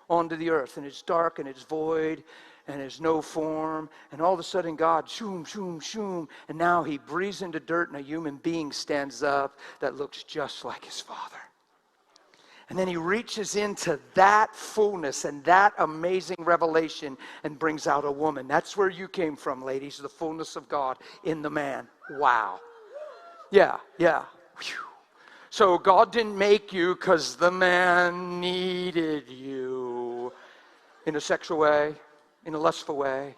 onto the earth, and it's dark and it's void and there's no form, and all of a sudden God, shoom, shoom, shoom, and now he breathes into dirt and a human being stands up that looks just like his Father. And then he reaches into that fullness and that amazing revelation and brings out a woman. That's where you came from, ladies, the fullness of God in the man. Wow. Yeah. Whew. So God didn't make you because the man needed you in a sexual way, in a lustful way.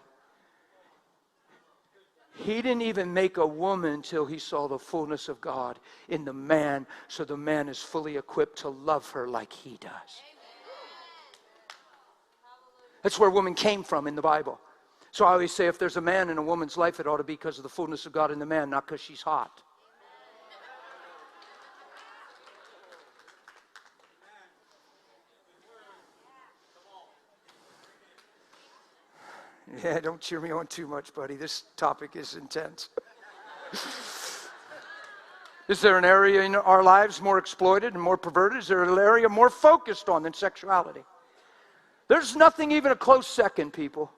He didn't even make a woman till he saw the fullness of God in the man, so the man is fully equipped to love her like he does. That's where woman came from in the Bible. So I always say if there's a man in a woman's life, it ought to be because of the fullness of God in the man, not because she's hot. Yeah, don't cheer me on too much, buddy. This topic is intense. Is there an area in our lives more exploited and more perverted? Is there an area more focused on than sexuality? There's nothing even a close second, people.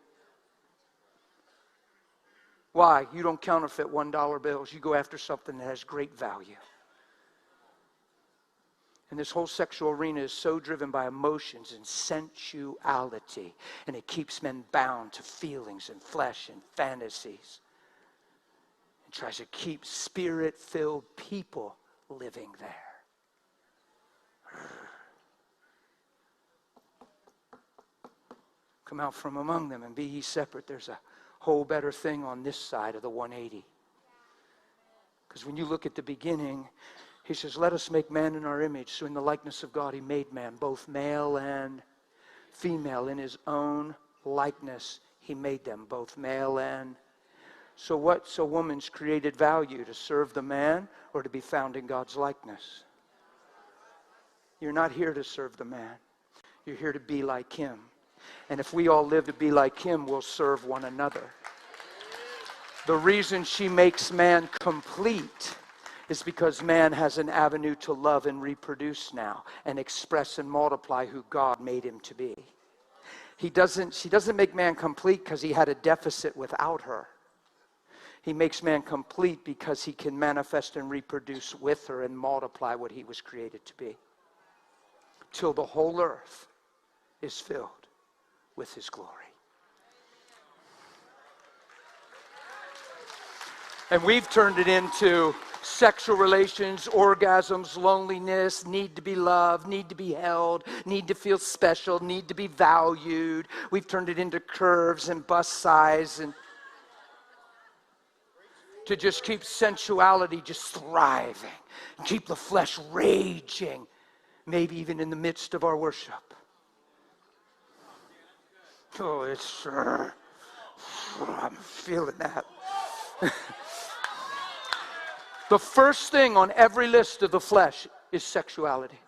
Why? You don't counterfeit $1 bills. You go after something that has great value. And this whole sexual arena is so driven by emotions and sensuality. And it keeps men bound to feelings and flesh and fantasies. It tries to keep spirit-filled people living there. Come out from among them and be ye separate. There's a whole better thing on this side of the 180. Because when you look at the beginning, he says, let us make man in our image. So in the likeness of God, he made man, both male and female. In his own likeness, he made them, both male and... So what's a woman's created value? To serve the man or to be found in God's likeness? You're not here to serve the man. You're here to be like him. And if we all live to be like him, we'll serve one another. The reason she makes man complete is because man has an avenue to love and reproduce now and express and multiply who God made him to be. She doesn't make man complete because he had a deficit without her. He makes man complete because he can manifest and reproduce with her and multiply what he was created to be. Till the whole earth is filled with his glory. And we've turned it into sexual relations, orgasms, loneliness, need to be loved, need to be held, need to feel special, need to be valued. We've turned it into curves and bust size and to just keep sensuality just thriving, and keep the flesh raging, maybe even in the midst of our worship. Oh, it's I'm feeling that. The first thing on every list of the flesh is sexuality.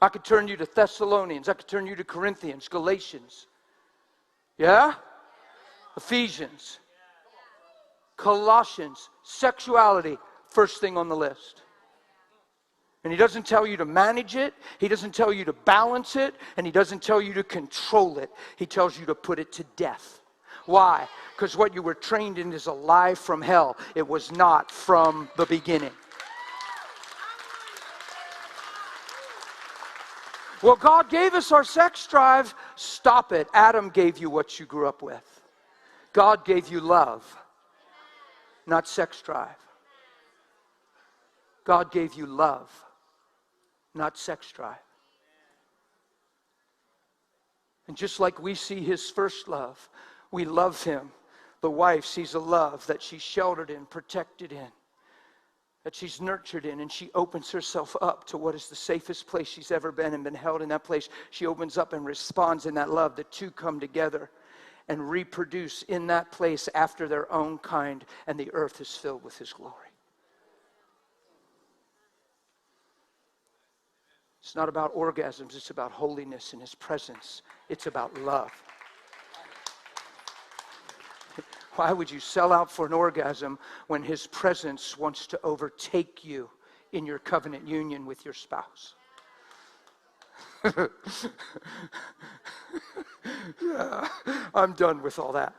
I could turn you to Thessalonians. I could turn you to Corinthians, Galatians. Yeah? Ephesians. Colossians. Sexuality, first thing on the list. And he doesn't tell you to manage it. He doesn't tell you to balance it. And he doesn't tell you to control it. He tells you to put it to death. Why? Because what you were trained in is a lie from hell. It was not from the beginning. Well, God gave us our sex drive. Stop it. Adam gave you what you grew up with. God gave you love, not sex drive. God gave you love, not sex drive. And just like we see his first love, we love him. The wife sees a love that she's sheltered in, protected in, that she's nurtured in, and she opens herself up to what is the safest place she's ever been and been held in that place. She opens up and responds in that love. The two come together and reproduce in that place after their own kind, and the earth is filled with his glory. It's not about orgasms, it's about holiness in his presence. It's about love. Why would you sell out for an orgasm when his presence wants to overtake you in your covenant union with your spouse? I'm done with all that.